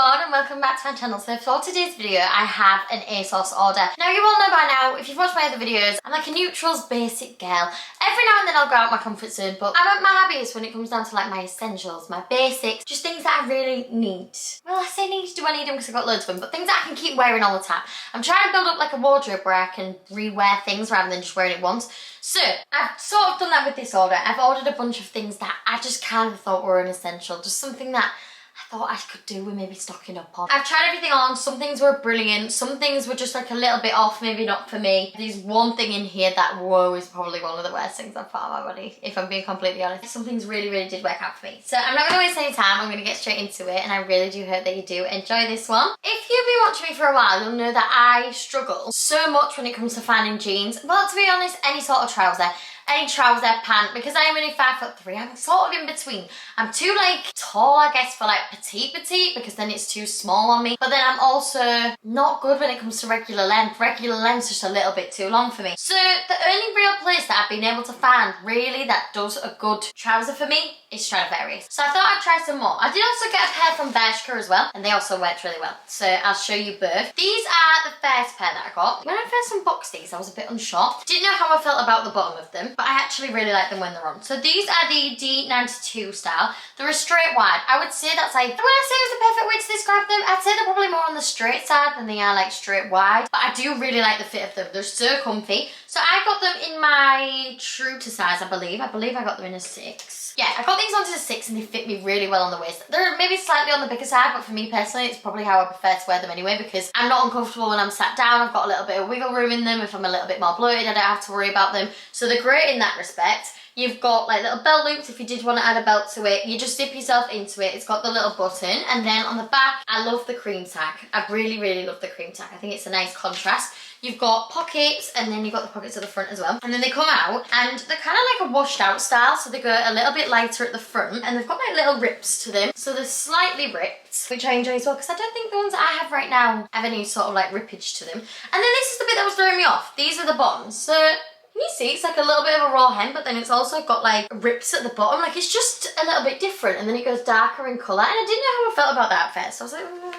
everyone and welcome back to my channel. So for today's video I have an ASOS order. Now you all know by now, if you've watched my other videos, I'm like a neutrals basic girl. Every now and then I'll go out my comfort zone, but I'm at my happiest when it comes down to like my essentials, my basics, just things that I really need. Well, I say need, do I need them because I've got loads of them, but things that I can keep wearing all the time. I'm trying to build up like a wardrobe where I can rewear things rather than just wearing it once. So I've sort of done that with this order. I've ordered a bunch of things that I just kind of thought were an essential, just something that I thought I could do with maybe stocking up on. I've tried everything on, some things were brilliant, some things were just like a little bit off, maybe not for me. There's one thing in here that, whoa, is probably one of the worst things I've put on my body, if I'm being completely honest. Some things really did work out for me. So I'm not going to waste any time, I'm going to get straight into it, and I really do hope that you do enjoy this one. If you've been watching me for a while, you'll know that I struggle so much when it comes to finding jeans. Well, to be honest, any sort of trouser. Any trouser, pant, because I'm only 5'3", I'm sort of in between. I'm too like tall, I guess, for like petite, because then it's too small on me. But then I'm also not good when it comes to regular length. Regular length's just a little bit too long for me. So the only real place that I've been able to find really that does a good trouser for me is Stradivarius. So I thought I'd try some more. I did also get a pair from Bershka as well, and they also worked really well. So I'll show you both. These are the first pair that I got. When I first unboxed these, I was a bit unsure. Didn't know how I felt about the bottom of them, but I actually really like them when they're on. So these are the D92 style. They're a straight wide. I would say that's like, when I say it was the perfect way to describe them, I'd say they're probably more on the straight side than they are like straight wide. But I do really like the fit of them. They're so comfy. So I got them in my true to size, I believe. I got them in a 6. Yeah, I got these onto the 6 and they fit me really well on the waist. They're maybe slightly on the bigger side, but for me personally, it's probably how I prefer to wear them anyway, because I'm not uncomfortable when I'm sat down. I've got a little bit of wiggle room in them. If I'm a little bit more bloated, I don't have to worry about them. So they're great in that respect. You've got like little belt loops if you did want to add a belt to it. You just dip yourself into it. It's got the little button, and then on the back, I love the cream tack. I really love the cream tack. I think it's a nice contrast. You've got pockets, and then you've got the pockets at the front as well. And then they come out, and they're kind of like a washed out style, so they go a little bit lighter at the front, and they've got like little rips to them. So they're slightly ripped, which I enjoy as well, because I don't think the ones that I have right now have any sort of like rippage to them. And then this is the bit that was throwing me off. These are the bottoms. So can you see, it's like a little bit of a raw hem, but then it's also got like rips at the bottom. Like it's just a little bit different, and then it goes darker in colour. And I didn't know how I felt about that at first. So I was like,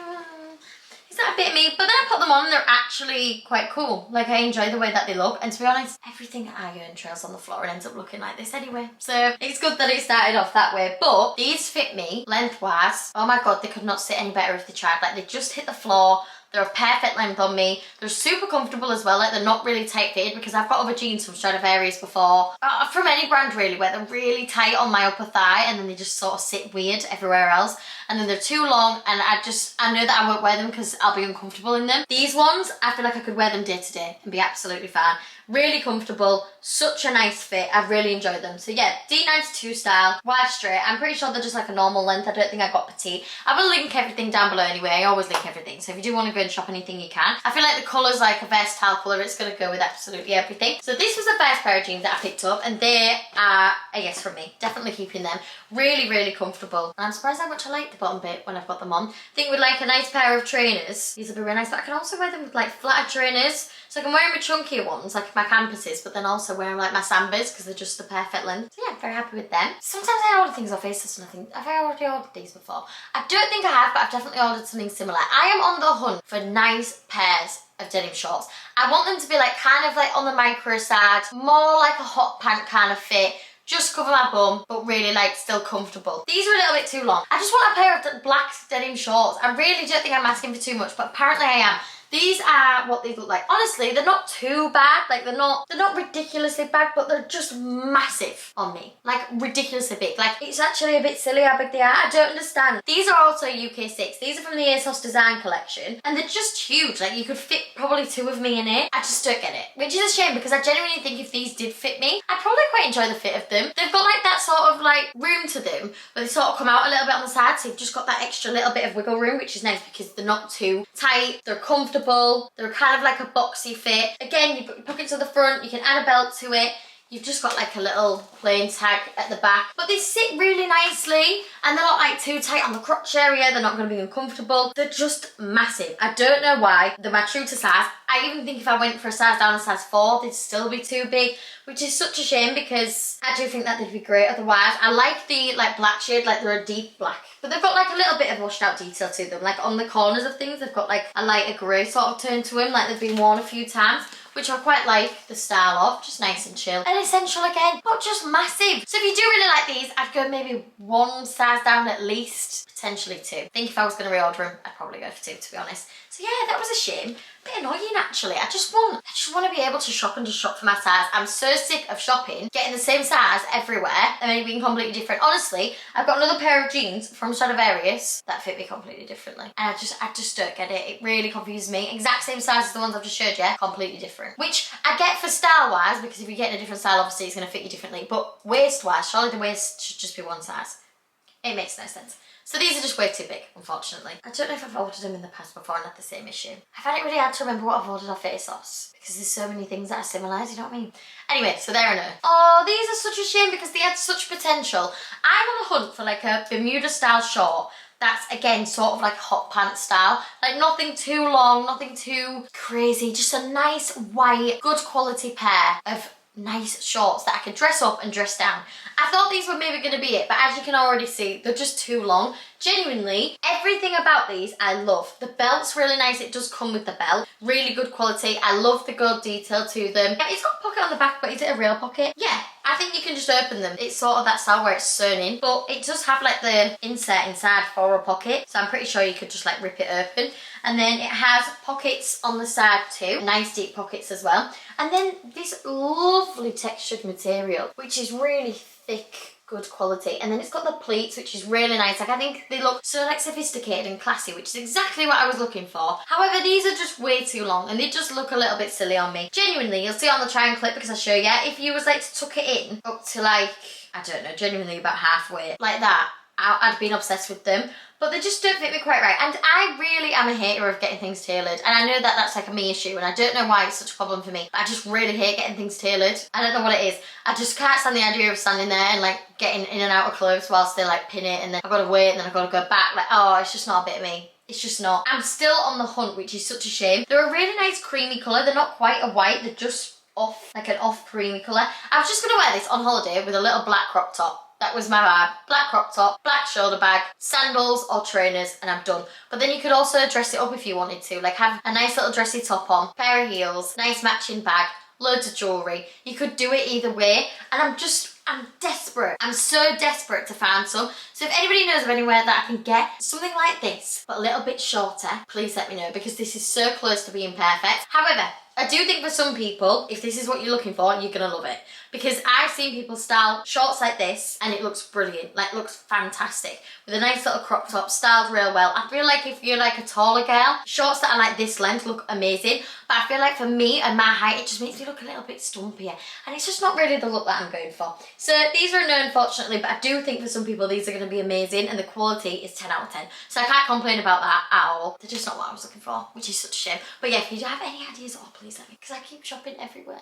is that a bit me? But then I put them on and they're actually quite cool. Like I enjoy the way that they look. And to be honest, everything I own trails on the floor and ends up looking like this anyway. So it's good that it started off that way. But these fit me lengthwise. Oh my God, they could not sit any better if they tried. Like they just hit the floor. They're a perfect length on me. They're super comfortable as well. Like they're not really tight fitted, because I've got other jeans from Stradivarius before. From any brand really, where they're really tight on my upper thigh and then they just sort of sit weird everywhere else. And then they're too long, and I know that I won't wear them because I'll be uncomfortable in them. These ones, I feel like I could wear them day to day and be absolutely fine. Really comfortable, such a nice fit. I've really enjoyed them. So yeah, D92 style, wide straight. I'm pretty sure they're just like a normal length. I don't think I got petite. I will link everything down below anyway. I always link everything. So if you do want to go and shop anything, you can. I feel like the colour's like a versatile colour. It's going to go with absolutely everything. So this was the first pair of jeans that I picked up, and they are a yes from me. Definitely keeping them. Really comfortable. And I'm surprised how much I like the bottom bit when I've got them on. I think with like a nice pair of trainers, these will be really nice, but I can also wear them with like flatter trainers. So I can wear my chunkier ones, like my campuses, but then also wear like my sambas, because they're just the perfect length. So yeah, very happy with them. Sometimes I order things off ASOS and I think, have I already ordered these before? I don't think I have, but I've definitely ordered something similar. I am on the hunt for nice pairs of denim shorts. I want them to be like kind of like on the micro side, more like a hot pant kind of fit. Just cover my bum, but really like still comfortable. These are a little bit too long. I just want a pair of black denim shorts. I really don't think I'm asking for too much, but apparently I am. These are what they look like. Honestly, they're not too bad. Like they're not ridiculously bad, but they're just massive on me. Like ridiculously big. Like it's actually a bit silly how big they are. I don't understand. These are also UK 6. These are from the ASOS design collection, and they're just huge. Like you could fit probably 2 of me in it. I just don't get it, which is a shame, because I genuinely think if these did fit me, I'd probably quite enjoy the fit of them. They've got like that sort of like room to them, where they sort of come out a little bit on the side, so you've just got that extra little bit of wiggle room, which is nice because they're not too tight. They're comfortable. They're kind of like a boxy fit. Again, you put your pockets to the front, you can add a belt to it. you've just got like a little plain tag at the back. But they sit really nicely and they're not like too tight on the crotch area. They're not going to be uncomfortable. They're just massive. I don't know why. They're my true to size. I even think if I went for a size down, a size 4, they'd still be too big, which is such a shame because I do think that they'd be great otherwise. I like the like black shade, like they're a deep black. But they've got like a little bit of washed out detail to them. Like on the corners of things, they've got like a lighter grey sort of tone to them, like they've been worn a few times, which I quite like the style of, just nice and chill. And essential again, but just massive. So if you do really like these, I'd go maybe 1 size down at least, potentially 2. I think if I was going to reorder them, I'd probably go for 2, to be honest. So yeah, that was a shame. Bit annoying actually. I just want to be able to shop and just shop for my size. I'm so sick of shopping, getting the same size everywhere and then being completely different. Honestly, I've got another pair of jeans from Stradivarius that fit me completely differently. And I just don't get it. It really confuses me. Exact same size as the ones I've just showed you, completely different. Which I get for style wise, because if you're getting a different style, obviously it's going to fit you differently. But waist wise, surely the waist should just be 1 size. It makes no sense. So these are just way too big, unfortunately. I don't know if I've ordered them in the past before and had the same issue. I find it really hard to remember what I've ordered off ASOS because there's so many things that are similar, do you know what I mean? Anyway, so they're a no. Oh, these are such a shame because they had such potential. I'm on the hunt for like a Bermuda style short that's again sort of like hot pants style. Like nothing too long, nothing too crazy, just a nice white, good quality pair of nice shorts that I could dress up and dress down. I thought these were maybe going to be it, but as you can already see, they're just too long. Genuinely, everything about these I love. The belt's really nice, it does come with the belt. Really good quality. I love the gold detail to them. It's got a pocket on the back, but is it a real pocket? Yeah, I think you can just open them. It's sort of that style where it's sewn in, but it does have like the insert inside for a pocket, so I'm pretty sure you could just like rip it open. And then it has pockets on the side too, nice deep pockets as well. And then this lovely textured material, which is really thick, good quality. And then it's got the pleats, which is really nice. Like I think they look so like sophisticated and classy, which is exactly what I was looking for. However, these are just way too long and they just look a little bit silly on me. Genuinely, you'll see on the try and clip because I show you, if you was like to tuck it in up to like, I don't know, genuinely about halfway, like that, I'd been obsessed with them. But they just don't fit me quite right. And I really am a hater of getting things tailored. And I know that that's like a me issue and I don't know why it's such a problem for me. But I just really hate getting things tailored. I don't know what it is. I just can't stand the idea of standing there and like getting in and out of clothes whilst they like pin it and then I've got to wait and then I've got to go back. Like, oh, it's just not a bit of me. It's just not. I'm still on the hunt, which is such a shame. They're a really nice creamy colour. They're not quite a white. They're just off, like an off creamy colour. I was just going to wear this on holiday with a little black crop top. That was my vibe. Black crop top, black shoulder bag, sandals or trainers, and I'm done. But then you could also dress it up if you wanted to. Like have a nice little dressy top on, pair of heels, nice matching bag, loads of jewellery. You could do it either way. And I'm desperate. I'm so desperate to find some. So if anybody knows of anywhere that I can get something like this, but a little bit shorter, please let me know because this is so close to being perfect. However, I do think for some people, if this is what you're looking for, you're gonna love it. Because I've seen people style shorts like this and it looks brilliant, like looks fantastic. With a nice little crop top, styled real well. I feel like if you're like a taller girl, shorts that are like this length look amazing. But I feel like for me and my height, it just makes me look a little bit stumpier. And it's just not really the look that I'm going for. So these are a no, unfortunately, but I do think for some people these are gonna be amazing and the quality is 10 out of 10. So I can't complain about that at all. They're just not what I was looking for, which is such a shame. But yeah, if you have any ideas at all, please let me, because I keep shopping everywhere.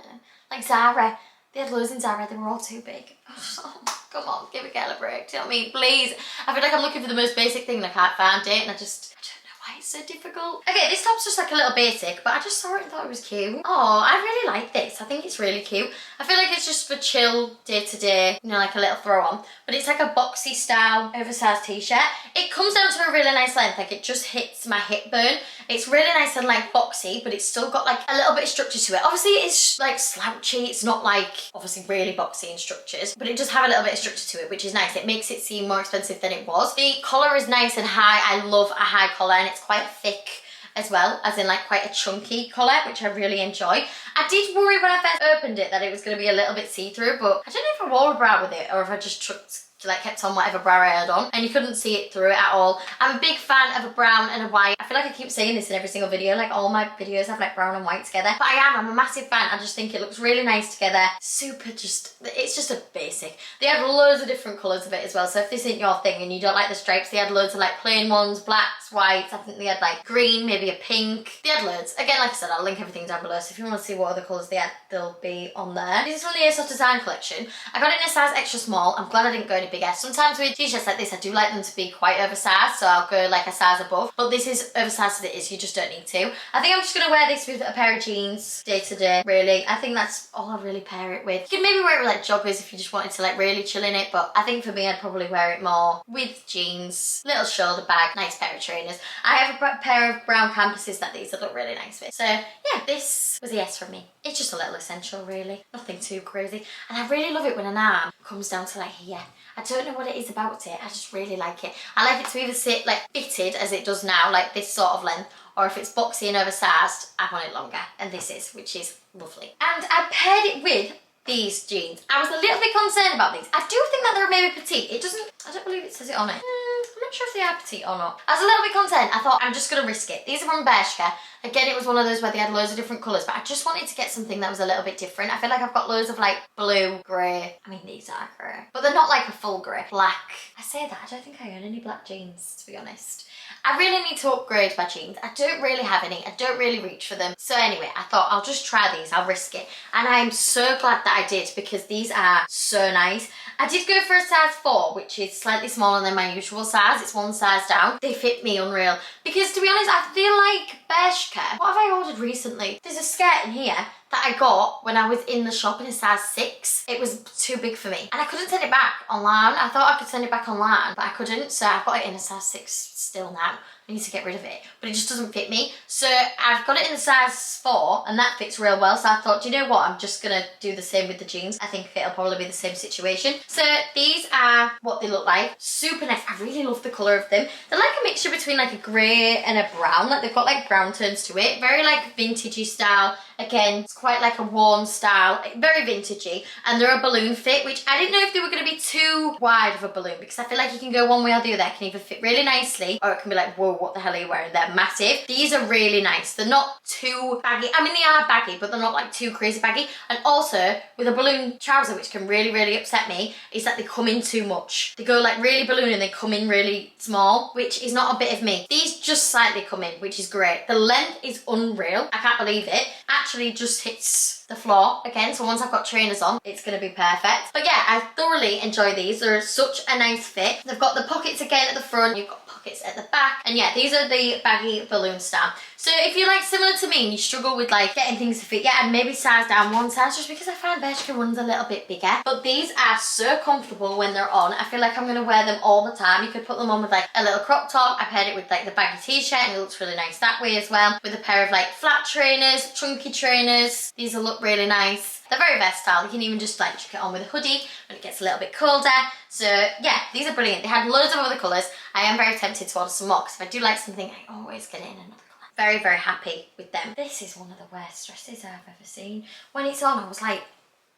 Like Zara. They had loads in Zara, they were all too big. Oh, come on, give a girl a break, do you know what I mean? Please. I feel like I'm looking for the most basic thing and I can't find it and I don't know why it's so difficult. Okay, this top's just like a little basic, but I just saw it and thought it was cute. Oh, I really like this. I think it's really cute. I feel like it's just for chill, day to day, you know, like a little throw on. But it's like a boxy style, oversized t-shirt. It comes down to a really nice length, like it just hits my hip bone. It's really nice and like boxy, but it's still got like a little bit of structure to it. Obviously it's like slouchy, it's not like obviously really boxy in structures, but it does have a little bit of structure to it, which is nice. It makes it seem more expensive than it was. The collar is nice and high. I love a high collar and it's quite thick as well, as in like quite a chunky collar, which I really enjoy. I did worry when I first opened it that it was going to be a little bit see-through, but I don't know if I wore a bra with it or if I just chucked she like kept on whatever bra I had on and you couldn't see it through it at all. I'm a big fan of a brown and a white. I feel like I keep saying this in every single video, like all my videos have like brown and white together. But I'm a massive fan. I just think it looks really nice together. Super it's just a basic. They had loads of different colours of it as well. So if this isn't your thing and you don't like the stripes, they had loads of like plain ones, blacks, whites. I think they had like green, maybe a pink. They had loads. Again, like I said, I'll link everything down below. So if you want to see what other colours they had, they'll be on there. This is from the ASOS Design Collection. I got it in a size extra small. I'm glad I didn't go any bigger. Sometimes with t-shirts like this, I do like them to be quite oversized, so I'll go like a size above. But this is oversized as it is, you just don't need to. I think I'm just gonna wear this with a pair of jeans day to day, really. I think that's all I really pair it with. You can maybe wear it with like joggers if you just wanted to like really chill in it, but I think for me, I'd probably wear it more with jeans, little shoulder bag, nice pair of trainers. I have a pair of brown canvases that these would look really nice with. So yeah, this was a yes from me. It's just a little essential, really. Nothing too crazy. And I really love it when an arm comes down to like here. I don't know what it is about it, I just really like it. I like it to either sit like fitted as it does now, like this sort of length, or if it's boxy and oversized, I want it longer, and this is, which is lovely. And I paired it with these jeans. I was a little bit concerned about these. I do think that they're maybe petite. It doesn't, I don't believe it says it on it. I'm not sure if they are petite or not. I was a little bit concerned. I thought, I'm just gonna risk it. These are from Bershka. Again, it was one of those where they had loads of different colours, but I just wanted to get something that was a little bit different. I feel like I've got loads of like blue, grey. I mean, these are grey, but they're not like a full grey. Black. I say that, I don't think I own any black jeans, to be honest. I really need to upgrade my jeans. I don't really have any. I don't really reach for them. So anyway, I thought I'll just try these. I'll risk it. And I'm so glad that I did because these are so nice. I did go for a size 4, which is slightly smaller than my usual size. It's one size down. They fit me unreal. Because to be honest, I feel like Bershka, what have I ordered recently? There's a skirt in here that I got when I was in the shop in a size 6. It was too big for me. And I couldn't send it back online. I thought I could send it back online, but I couldn't. So I've got it in a size 6 still now. I need to get rid of it, but it just doesn't fit me. So I've got it in a size 4 and that fits real well. So I thought, do you know what? I'm just gonna do the same with the jeans. I think it'll probably be the same situation. So these are what they look like. Super nice. I really love the colour of them. They're like a mixture between like a grey and a brown. Like they've got like brown tones to it. Very like vintagey style. Again, it's quite like a warm style. Very vintagey. And they're a balloon fit, which I didn't know if they were going to be too wide of a balloon because I feel like you can go one way or the other. It can either fit really nicely or it can be like, whoa, what the hell are you wearing? They're massive. These are really nice. They're not too baggy. I mean, they are baggy, but they're not like too crazy baggy. And also, with a balloon trouser, which can really, really upset me, is that they come in too much. They go like really balloon and they come in really small, which is not a bit of me. These just slightly come in, which is great. The length is unreal. I can't believe it. Actually just hits the floor again, so once I've got trainers on, it's going to be perfect. But yeah, I thoroughly enjoy these. They're such a nice fit. They've got the pockets again at the front, you've got pockets at the back, and yeah, these are the baggy balloon style. So if you're like similar to me and you struggle with like getting things to fit, yeah, and maybe size down one size just because I find Bershka ones a little bit bigger. But these are so comfortable when they're on. I feel like I'm going to wear them all the time. You could put them on with like a little crop top. I paired it with like the baggy t-shirt and it looks really nice that way as well. With a pair of like flat trainers, chunky trainers. These will look really nice. They're very versatile. You can even just like chuck it on with a hoodie when it gets a little bit colder. So yeah, these are brilliant. They had loads of other colours. I am very tempted to order some more because if I do like something, I always get it in another colour. Very, very happy with them. This is one of the worst dresses I've ever seen. When it's on, I was like,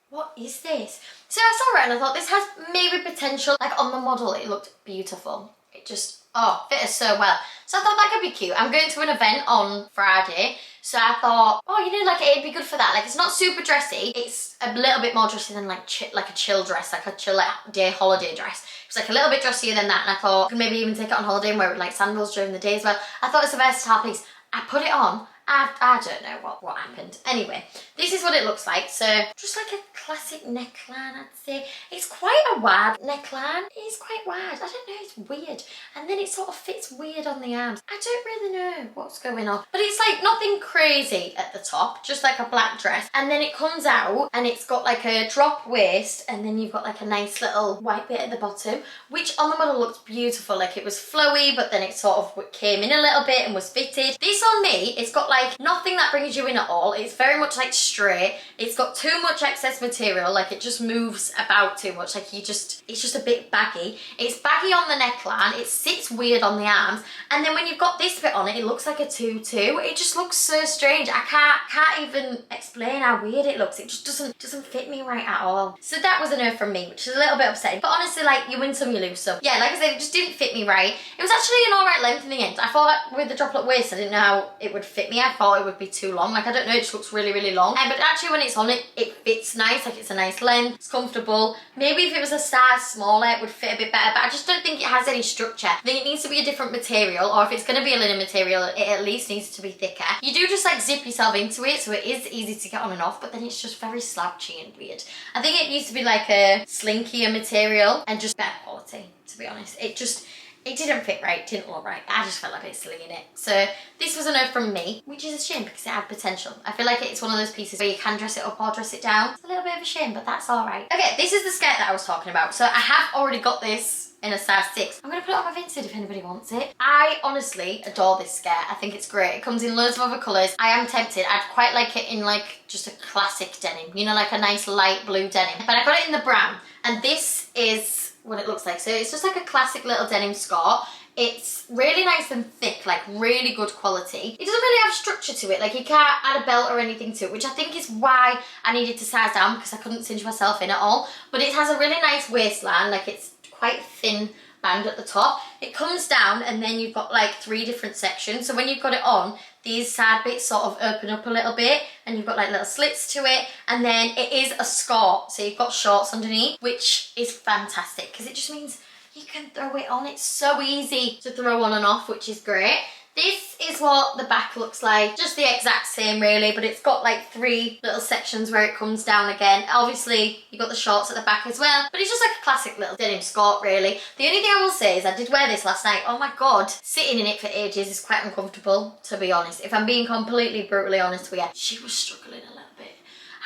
what is this? So I saw it and I thought this has maybe potential. Like on the model, it looked beautiful. It just, oh, fit us so well. So I thought that could be cute. I'm going to an event on Friday. So I thought, oh, you know, like it'd be good for that. Like it's not super dressy. It's a little bit more dressy than like a chill dress, like a chill like day holiday dress. It's like a little bit dressier than that. And I thought I could maybe even take it on holiday and wear it with like sandals during the day as well. I thought it's a versatile piece. I put it on. I don't know what happened. Anyway, this is what it looks like. So just like a classic neckline, I'd say. It's quite a wide neckline. It is quite wide. I don't know, it's weird. And then it sort of fits weird on the arms. I don't really know what's going on. But it's like nothing crazy at the top, just like a black dress. And then it comes out and it's got like a drop waist and then you've got like a nice little white bit at the bottom, which on the model looks beautiful. Like it was flowy, but then it sort of came in a little bit and was fitted. This on me, it's got like like nothing that brings you in at all. It's very much like straight. It's got too much excess material, like it just moves about too much, like it's just a bit baggy. It's baggy on the neckline, it sits weird on the arms, and then when you've got this bit on it, it looks like a tutu. It just looks so strange. I can't even explain how weird it looks. It just doesn't fit me right at all. So that was a no from me, which is a little bit upsetting. But honestly, like, you win some, you lose some. Yeah, like I said, it just didn't fit me right. It was actually an alright length in the end. I thought with the droplet waist, I didn't know how it would fit me. I thought it would be too long. Like, I don't know, it just looks really, really long. But actually when it's on it, it fits nice. Like, it's a nice length, it's comfortable. Maybe if it was a size smaller, it would fit a bit better, but I just don't think it has any structure. I think it needs to be a different material, or if it's going to be a linen material, it at least needs to be thicker. You do just like zip yourself into it, so it is easy to get on and off, but then it's just very slouchy and weird. I think it needs to be like a slinkier material and just better quality, to be honest. It didn't fit right, didn't look right. I just felt a bit silly in it. So this was a no from me, which is a shame because it had potential. I feel like it's one of those pieces where you can dress it up or dress it down. It's a little bit of a shame, but that's all right. Okay, this is the skirt that I was talking about. So I have already got this in a size 6. I'm going to put it on my Vinted if anybody wants it. I honestly adore this skirt. I think it's great. It comes in loads of other colours. I am tempted. I'd quite like it in like just a classic denim. You know, like a nice light blue denim. But I got it in the brown. And this is what it looks like. So it's just like a classic little denim skirt. It's really nice and thick, like really good quality. It doesn't really have structure to it, like you can't add a belt or anything to it, which I think is why I needed to size down because I couldn't cinch myself in at all. But it has a really nice waistline, like it's quite thin band at the top. It comes down and then you've got like 3 different sections. So when you've got it on, these side bits sort of open up a little bit and you've got like little slits to it, and then it is a skirt, so you've got shorts underneath, which is fantastic because it just means you can throw it on. It's so easy to throw on and off, which is great. This is what the back looks like, just the exact same really, but it's got like 3 little sections where it comes down again. Obviously you've got the shorts at the back as well, but it's just like a classic little denim skirt really. The only thing I will say is I did wear this last night. Oh my god, sitting in it for ages is quite uncomfortable, to be honest. If I'm being completely brutally honest with you, she was struggling a little bit.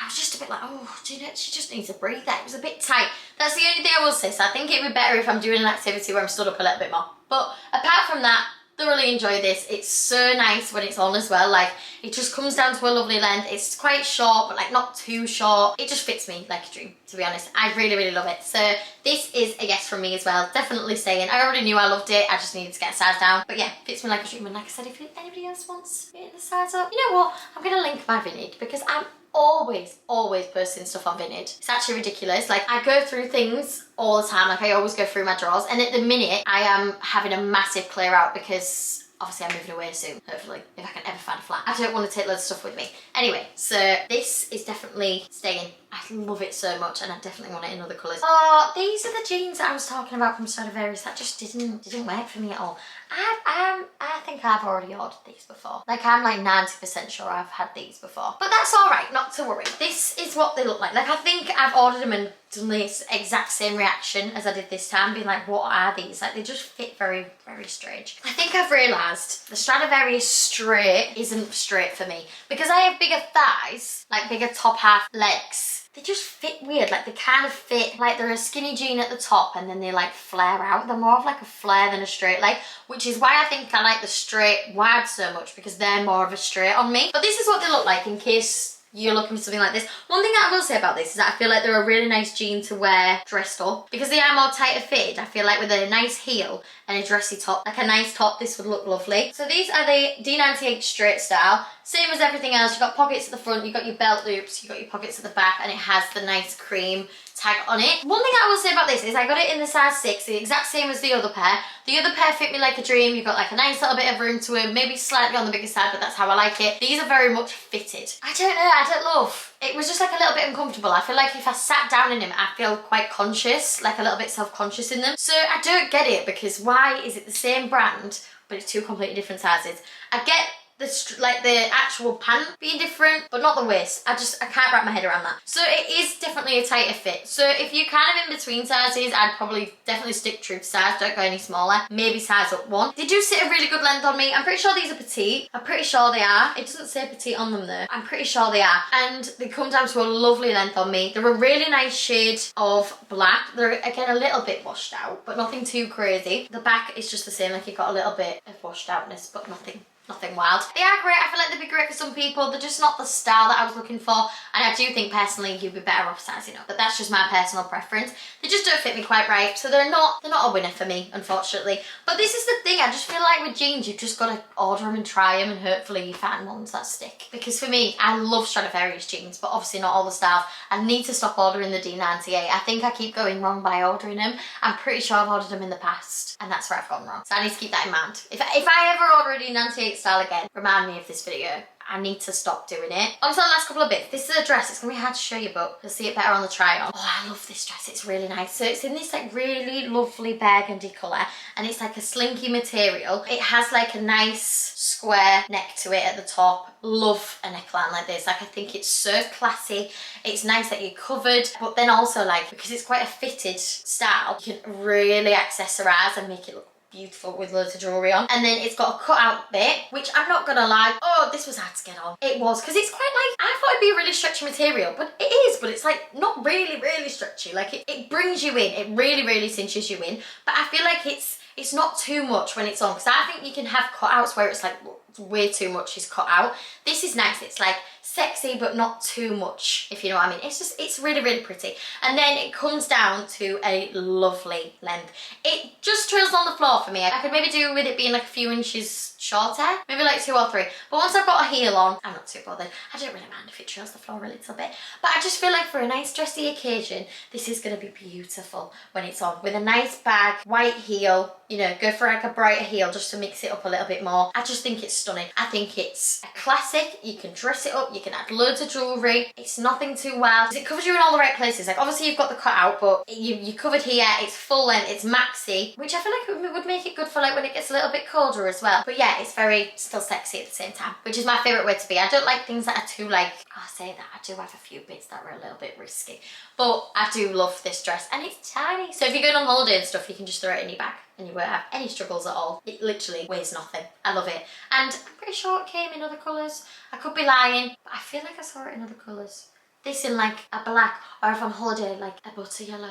I was just a bit like, oh, do you know, she just needs to breathe there. It was a bit tight. That's the only thing I will say. So I think it would be better if I'm doing an activity where I'm stood up a little bit more. But apart from that, thoroughly enjoy this. It's so nice when it's on as well. Like, it just comes down to a lovely length. It's quite short, but like not too short. It just fits me like a dream, to be honest. I really, really love it. So this is a yes from me as well. Definitely staying. I already knew I loved it. I just needed to get a size down. But yeah, fits me like a dream. And like I said, if anybody else wants it in the size up, you know what? I'm going to link my Vinted because I'm always posting stuff on Vinted. It's actually ridiculous. Like, I go through things all the time. Like, I always go through my drawers, and at the minute I am having a massive clear out because obviously I'm moving away soon, hopefully, if I can ever find a flat. I don't want to take loads of stuff with me. Anyway, so this is definitely staying. I love it so much, and I definitely want it in other colours. Oh, these are the jeans that I was talking about from Stradivarius that just didn't work for me at all. I think I've already ordered these before. Like, I'm like 90% sure I've had these before. But that's alright, not to worry. This is what they look like. Like, I think I've ordered them and done this exact same reaction as I did this time, being like, what are these? Like, they just fit very, very strange. I think I've realised the Stradivarius straight isn't straight for me. Because I have bigger thighs, like bigger top half legs, they just fit weird. Like, they kind of fit, like they're a skinny jean at the top and then they like flare out. They're more of like a flare than a straight leg, which is why I think I like the straight wide so much, because they're more of a straight on me. But this is what they look like in case you're looking for something like this. One thing that I will say about this is that I feel like they're a really nice jean to wear dressed up, because they are more tighter fitted. I feel like with a nice heel and a dressy top, like a nice top, this would look lovely. So these are the D98 straight style. Same as everything else. You've got pockets at the front, you've got your belt loops, you've got your pockets at the back, and it has the nice cream tag on it. One thing I will say about this is I got it in the size 6, the exact same as the other pair. The other pair fit me like a dream. You've got like a nice little bit of room to it, maybe slightly on the bigger side, but that's how I like it. These are very much fitted. I don't know, I don't love. It was just like a little bit uncomfortable. I feel like if I sat down in them, I feel quite conscious, like a little bit self-conscious in them. So I don't get it, because why is it the same brand, but it's 2 completely different sizes? I get the actual pant being different, but not the waist. I can't wrap my head around that. So it is definitely a tighter fit. So if you're kind of in between sizes, I'd probably definitely stick true to size. Don't go any smaller. Maybe size up 1. They do sit a really good length on me. I'm pretty sure these are petite. I'm pretty sure they are. It doesn't say petite on them though. I'm pretty sure they are. And they come down to a lovely length on me. They're a really nice shade of black. They're again a little bit washed out, but nothing too crazy. The back is just the same, like you've got a little bit of washed outness, but nothing nothing wild. They are great. I feel like they'd be great for some people. They're just not the style that I was looking for. And I do think personally you'd be better off sizing up. But that's just my personal preference. They just don't fit me quite right. So they're not a winner for me, unfortunately. But this is the thing. I just feel like with jeans, you've just got to order them and try them. And hopefully you find ones that stick. Because for me, I love Stradivarius jeans. But obviously not all the styles. I need to stop ordering the D98. I think I keep going wrong by ordering them. I'm pretty sure I've ordered them in the past. And that's where I've gone wrong. So I need to keep that in mind. If I ever order a D98 style again, remind me of this video. I need to stop doing it. On to the last couple of bits. This is a dress. It's gonna be hard to show you, but you'll see it better on the try on. Oh, I love this dress. It's really nice. So it's in this like really lovely burgundy colour, and it's like a slinky material. It has like a nice square neck to it at the top. Love a neckline like this. Like, I think it's so classy. It's nice that you're covered, but then also like, because it's quite a fitted style, you can really accessorize and make it look beautiful with loads of jewellery on. And then it's got a cutout bit, which I'm not gonna lie, oh, this was hard to get on. It was, because it's quite like, I thought it'd be a really stretchy material, but it is, but it's like not really stretchy. Like it brings you in, it really cinches you in, but I feel like it's not too much when it's on, because I think you can have cutouts where it's like way too much is cut out. This is nice. It's like sexy but not too much, if you know what I mean. It's really pretty. And then it comes down to a lovely length. It just trails on the floor for me. I could maybe do with it being like a few inches shorter, maybe like 2 or 3. But once I've got a heel on, I'm not too bothered. I don't really mind if it trails the floor a little bit. But I just feel like for a nice dressy occasion, this is going to be beautiful when it's on. With a nice bag, white heel, you know, go for like a brighter heel just to mix it up a little bit more. I just think it's stunning. I think it's a classic. You can dress it up, you can add loads of jewellery. It's nothing too wild. It covers you in all the right places. Like, obviously you've got the cutout, but you're covered here. It's full length, it's maxi, which I feel like it would make it good for like when it gets a little bit colder as well. But yeah, it's very still sexy at the same time, which is my favourite way to be. I don't like things that are too like, I say that, I do have a few bits that are a little bit risky, but I do love this dress, and it's tiny. So if you're going on holiday and stuff, you can just throw it in your bag and you won't have any struggles at all. It literally weighs nothing. I love it. And I'm pretty sure it came in other colours. I could be lying, but I feel like I saw it in other colours. This in like a black, or if on holiday, like a butter yellow.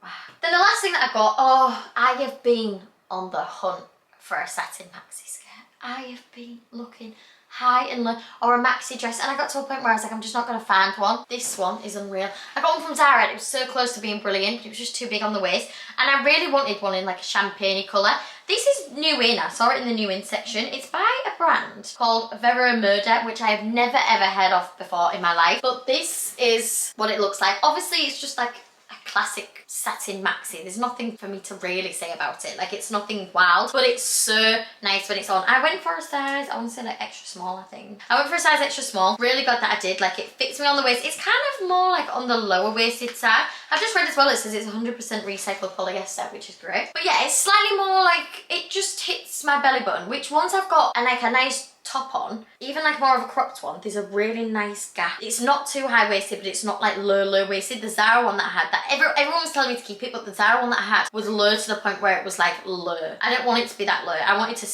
Wow. Then the last thing that I got, oh, I have been on the hunt for a satin maxi skirt. I have been looking high and low, or a maxi dress, and I got to a point where I was like, I'm just not going to find one. This one is unreal. I got one from Zara, and it was so close to being brilliant, but it was just too big on the waist, and I really wanted one in like a champagne colour. This is new in, I saw it in the new in section. It's by a brand called Bermuda, which I have never ever heard of before in my life, but this is what it looks like. Obviously it's just like a classic satin maxi. There's nothing for me to really say about it. Like, it's nothing wild, but it's so nice when it's on. I went for a size, I want to say like extra small, I think. I went for a size extra small. Really glad that I did. Like, it fits me on the waist. It's kind of more like on the lower waisted side. I've just read as well, it says it's 100% recycled polyester, which is great. But yeah, it's slightly more like, it just hits my belly button, which once I've got like a nice top on, even like more of a cropped one, there's a really nice gap. It's not too high-waisted, but it's not like low-waisted. The Zara one that I had, that everyone was telling me to keep it, but the Zara one that I had was low to the point where it was like low. I don't want it to be that low. I want it to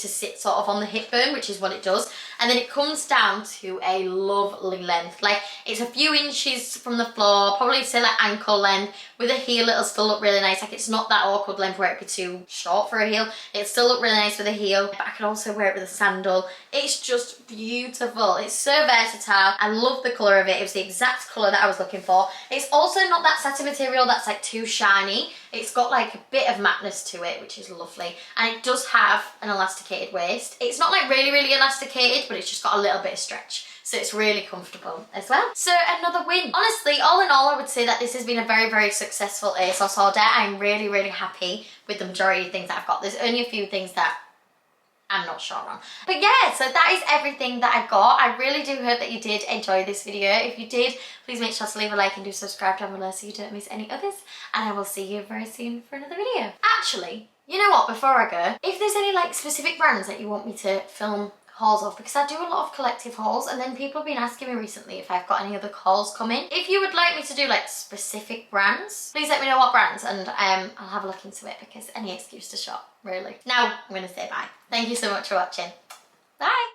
sit sort of on the hip bone, which is what it does. And then it comes down to a lovely length. Like, it's a few inches from the floor, probably say like ankle length. With a heel, it'll still look really nice. Like, it's not that awkward length where it'd be too short for a heel. It'll still look really nice with a heel, but I could also wear it with a sandal. It's just beautiful. It's so versatile. I love the colour of it. It was the exact colour that I was looking for. It's also not that satin material that's like too shiny. It's got like a bit of mattness to it, which is lovely. And it does have an elasticated waist. It's not like really elasticated, but it's just got a little bit of stretch. So it's really comfortable as well. So another win. Honestly, all in all, I would say that this has been a very successful ASOS order. I'm really happy with the majority of things that I've got. There's only a few things that I'm not sure on. But yeah, so that is everything that I got. I really do hope that you did enjoy this video. If you did, please make sure to leave a like and do subscribe down below so you don't miss any others. And I will see you very soon for another video. Actually, you know what, before I go, if there's any like specific brands that you want me to film hauls of, because I do a lot of collective hauls, and then people have been asking me recently if I've got any other hauls coming. If you would like me to do like specific brands, please let me know what brands, and I'll have a look into it, because any excuse to shop, really. Now I'm gonna say bye. Thank you so much for watching. Bye.